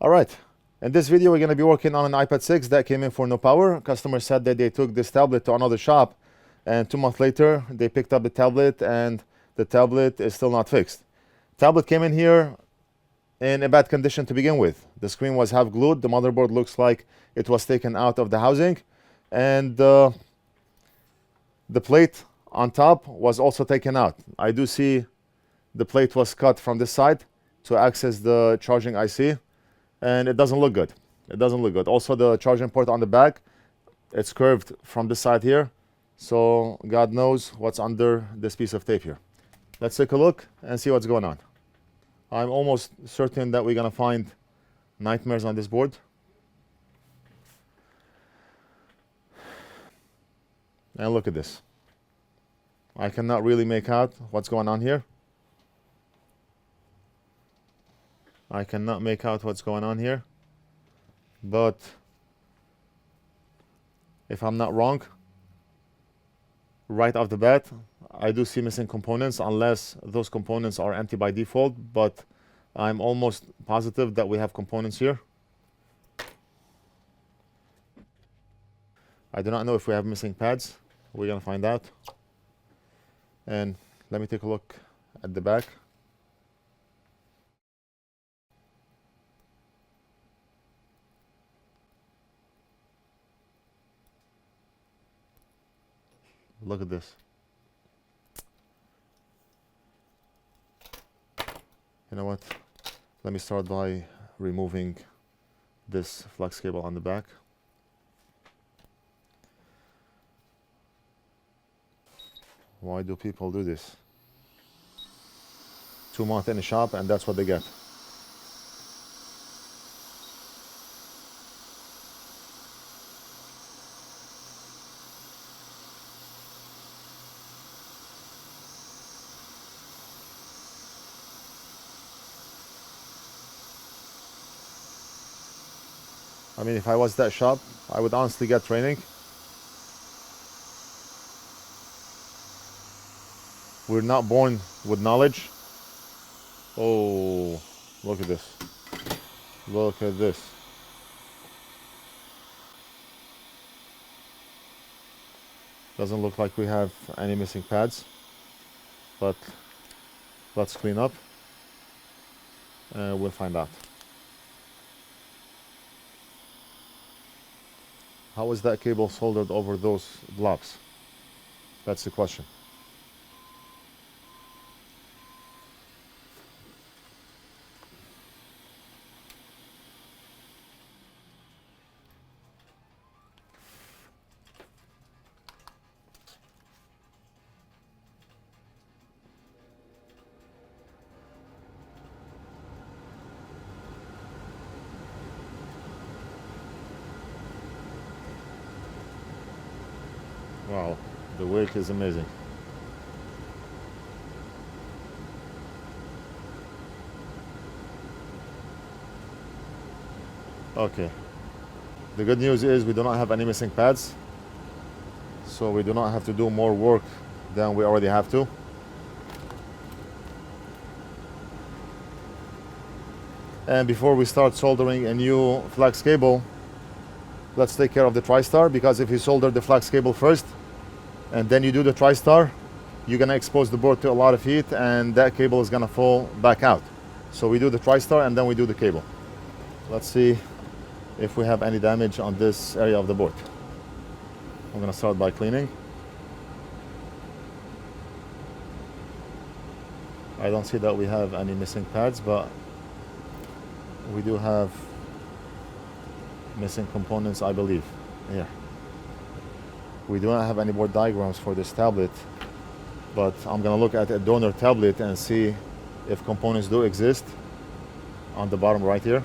All right, in this video we're going to be working on an iPad 6 that came in for no power. Customer said that they took this tablet to another shop and 2 months later they picked up the tablet and the tablet is still not fixed. Tablet came in here in a bad condition to begin with. The screen was half glued, the motherboard looks like it was taken out of the housing, and the plate on top was also taken out. I do see the plate was cut from this side to access the charging IC, and it doesn't look good. It doesn't look good. Also, the charging port on the back, it's curved from this side here, so God knows what's under this piece of tape here. Let's take a look and see what's going on. I'm almost certain that we're gonna find nightmares on this board. And look at this. I cannot really make out what's going on here. I cannot make out what's going on here. But if I'm not wrong, right off the bat, I do see missing components, unless those components are empty by default, but I'm almost positive that we have components here. I do not know if we have missing pads. We're gonna find out. And let me take a look at the back. Look at this. You know what? Let me start by removing this Flux cable on the back. Why do people do this? 2 months in a shop and that's what they get. I mean, if I was that shop, I would honestly get training. We're not born with knowledge. Oh, look at this. Look at this. Doesn't look like we have any missing pads, but let's clean up and we'll find out. How is that cable soldered over those blobs? That's the question. Wow, the wick is amazing. Okay. The good news is we do not have any missing pads, so we do not have to do more work than we already have to. And before we start soldering a new Flux cable, let's take care of the Tristar, because if you solder the Flux cable first and then you do the Tristar, you're gonna expose the board to a lot of heat and that cable is gonna fall back out. So we do the Tristar and then we do the cable. Let's see if we have any damage on this area of the board. I'm gonna start by cleaning. I don't see that we have any missing pads, but we do have missing components, I believe. Here. We do not have any board diagrams for this tablet, but I'm gonna look at a donor tablet and see if components do exist on the bottom right here.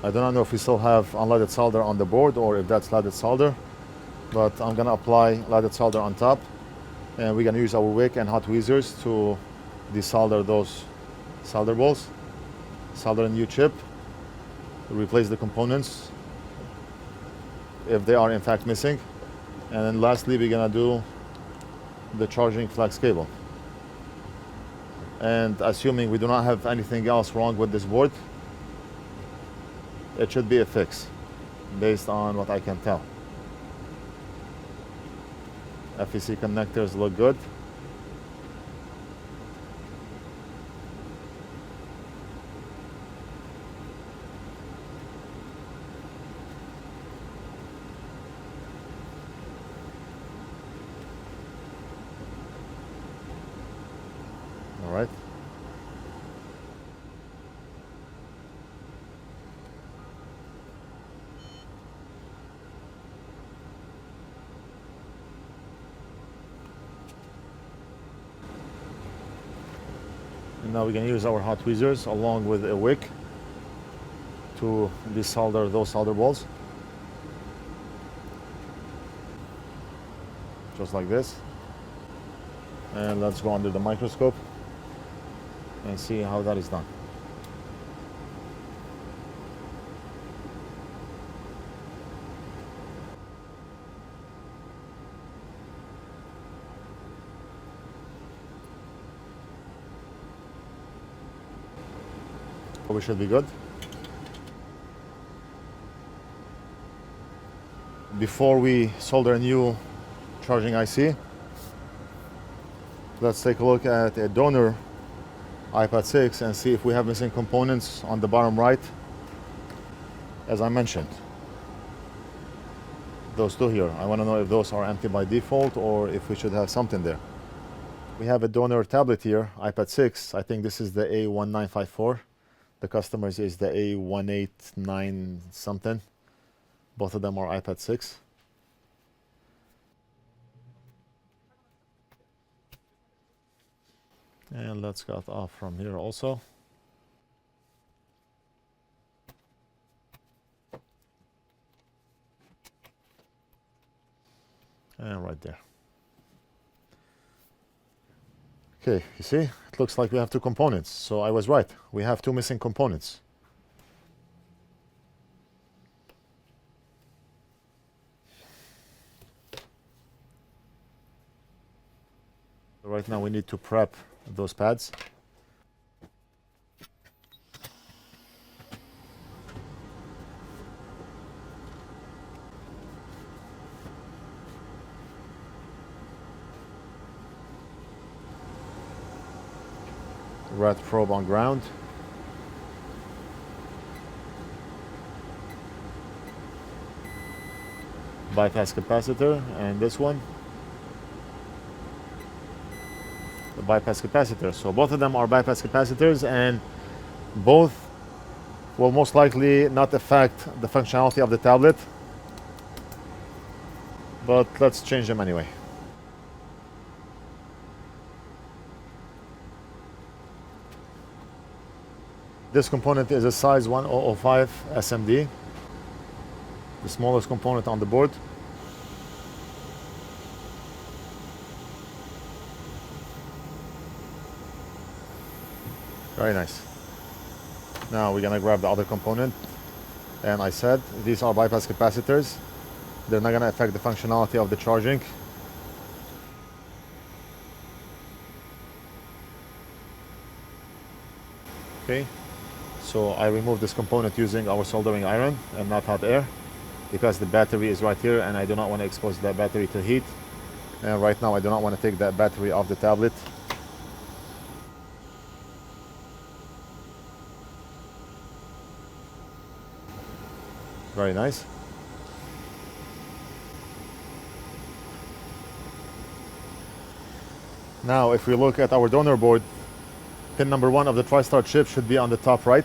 I do not know if we still have unleaded solder on the board or if that's leaded solder, but I'm gonna apply leaded solder on top, and we're gonna use our wick and hot tweezers to desolder those solder balls, solder a new chip, replace the components, if they are in fact missing. And then lastly, we're gonna do the charging flex cable. And assuming we do not have anything else wrong with this board, it should be a fix based on what I can tell. FEC connectors look good. All right. And now we can use our hot tweezers along with a wick to desolder those solder balls. Just like this. And let's go under the microscope and see how that is done. We should be good. Before we solder a new charging IC, let's take a look at a donor iPad 6 and see if we have missing components on the bottom right. As I mentioned, those two here, I want to know if those are empty by default or if we should have something there. We have a donor tablet here, iPad 6. I think this is the A1954. The customer's is the A189 something. Both of them are iPad 6. And let's cut off from here also. And right there. Okay, you see, it looks like we have two components. So I was right. We have two missing components. Right now we need to prep those pads. Red probe on ground. Bypass capacitor, and this one, the bypass capacitor. So both of them are bypass capacitors, and both will most likely not affect the functionality of the tablet, but let's change them anyway. This component is a size 1005 SMD, the smallest component on the board. Very nice. Now we're gonna grab the other component, and I said these are bypass capacitors. They're not gonna affect the functionality of the charging. Okay. So I removed this component using our soldering iron and not hot air because the battery is right here and I do not want to expose that battery to heat. And right now I do not want to take that battery off the tablet. Very nice. Now if we look at our donor board, pin number 1 of the Tristar chip should be on the top right.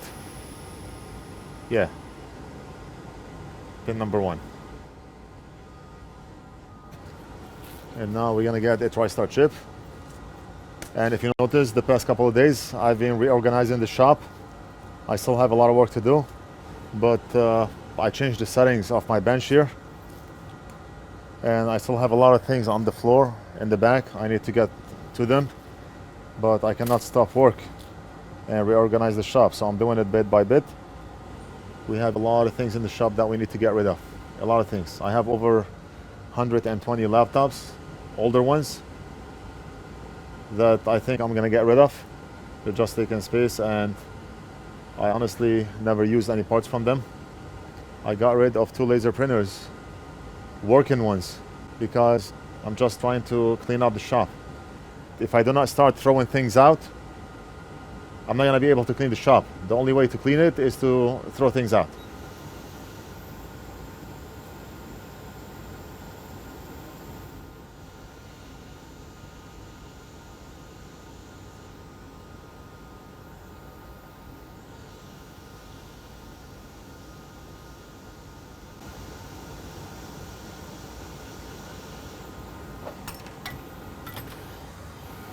Yeah. Pin number 1. And now we're gonna get a Tristar chip. And if you notice, the past couple of days I've been reorganizing the shop. I still have a lot of work to do, but I changed the settings of my bench here. And I still have a lot of things on the floor in the back. I need to get to them, but I cannot stop work and reorganize the shop, so I'm doing it bit by bit. We have a lot of things in the shop that we need to get rid of. A lot of things. I have over 120 laptops, older ones, that I think I'm gonna get rid of. They're just taking space, and I honestly never used any parts from them. I got rid of 2 laser printers, working ones, because I'm just trying to clean up the shop. If I do not start throwing things out, I'm not gonna be able to clean the shop. The only way to clean it is to throw things out.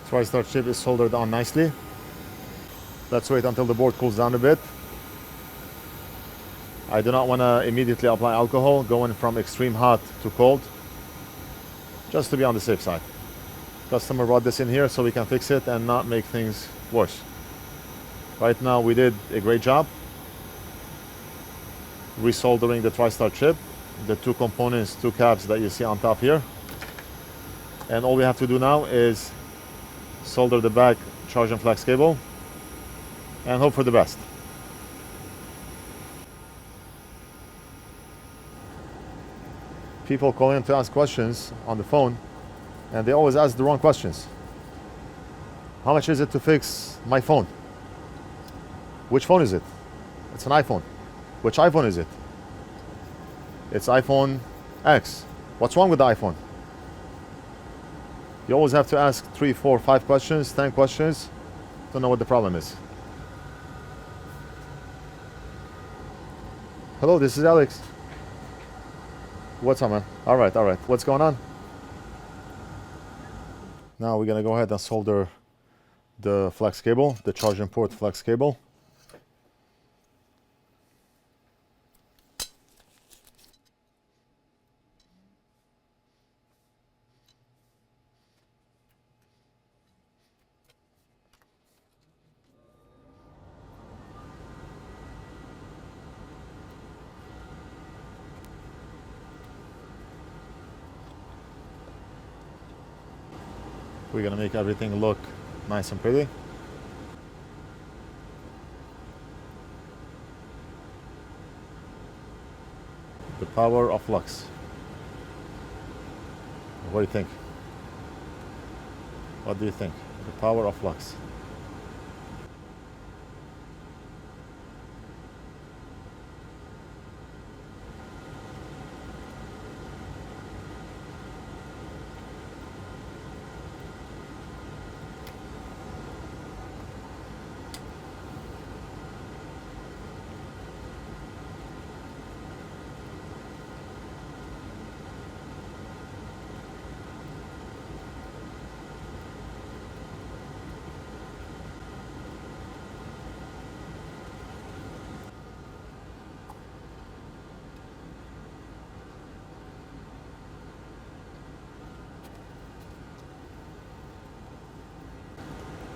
Tristar chip is soldered on nicely. Let's wait until the board cools down a bit. I do not want to immediately apply alcohol, going from extreme hot to cold, just to be on the safe side. Customer brought this in here so we can fix it and not make things worse. Right now we did a great job resoldering the Tristar chip, the 2 components, 2 caps that you see on top here. And all we have to do now is solder the back charge and flex cable and hope for the best. People call in to ask questions on the phone, and they always ask the wrong questions. How much is it to fix my phone? Which phone is it? It's an iPhone. Which iPhone is it? It's iPhone X. What's wrong with the iPhone? You always have to ask 3, 4, 5 questions, 10 questions to know what the problem is. Hello, this is Alex. What's up, man? All right. What's going on? Now we're gonna go ahead and solder the flex cable, the charging port flex cable. We're gonna make everything look nice and pretty. The power of Flux. What do you think? What do you think? The power of Flux.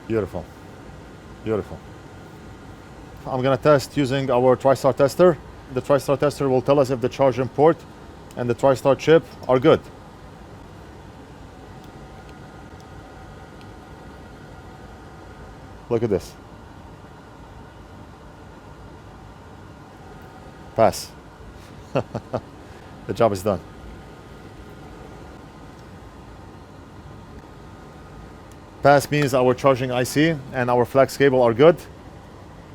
Beautiful. Beautiful. I'm gonna test using our Tristar tester. The Tristar tester will tell us if the charging port and the Tristar chip are good. Look at this. Pass. The job is done. Pass means our charging IC and our flex cable are good,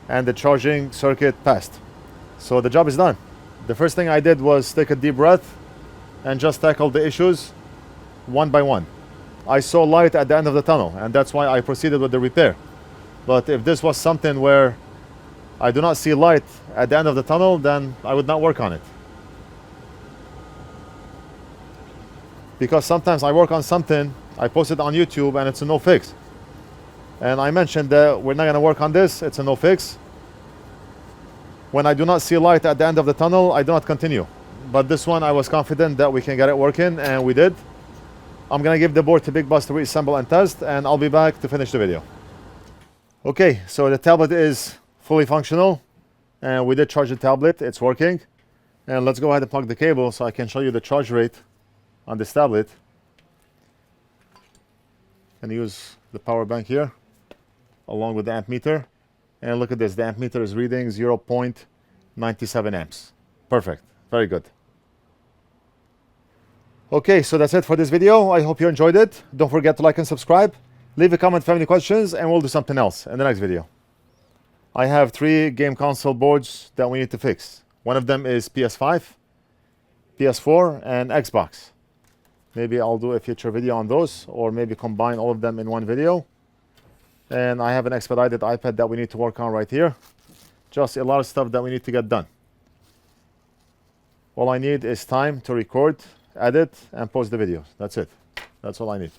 and the charging circuit passed. So the job is done. The first thing I did was take a deep breath and just tackle the issues one by one. I saw light at the end of the tunnel, and that's why I proceeded with the repair. But if this was something where I do not see light at the end of the tunnel, then I would not work on it. Because sometimes I work on something, I post it on YouTube, and it's a no fix. And I mentioned that we're not going to work on this, it's a no fix. When I do not see light at the end of the tunnel, I do not continue. But this one, I was confident that we can get it working, and we did. I'm going to give the board to Big Boss to reassemble and test, and I'll be back to finish the video. Okay, so the tablet is fully functional, and we did charge the tablet, it's working. And let's go ahead and plug the cable so I can show you the charge rate on this tablet. And use the power bank here along with the amp meter. And look at this, the amp meter is reading 0.97 amps. Perfect, very good. Okay, so that's it for this video. I hope you enjoyed it. Don't forget to like and subscribe. Leave a comment if you have any questions, and we'll do something else in the next video. I have 3 game console boards that we need to fix. One of them is PS5, PS4, and Xbox. Maybe I'll do a future video on those, or maybe combine all of them in one video. And I have an expedited iPad that we need to work on right here. Just a lot of stuff that we need to get done. All I need is time to record, edit, and post the videos. That's it. That's all I need.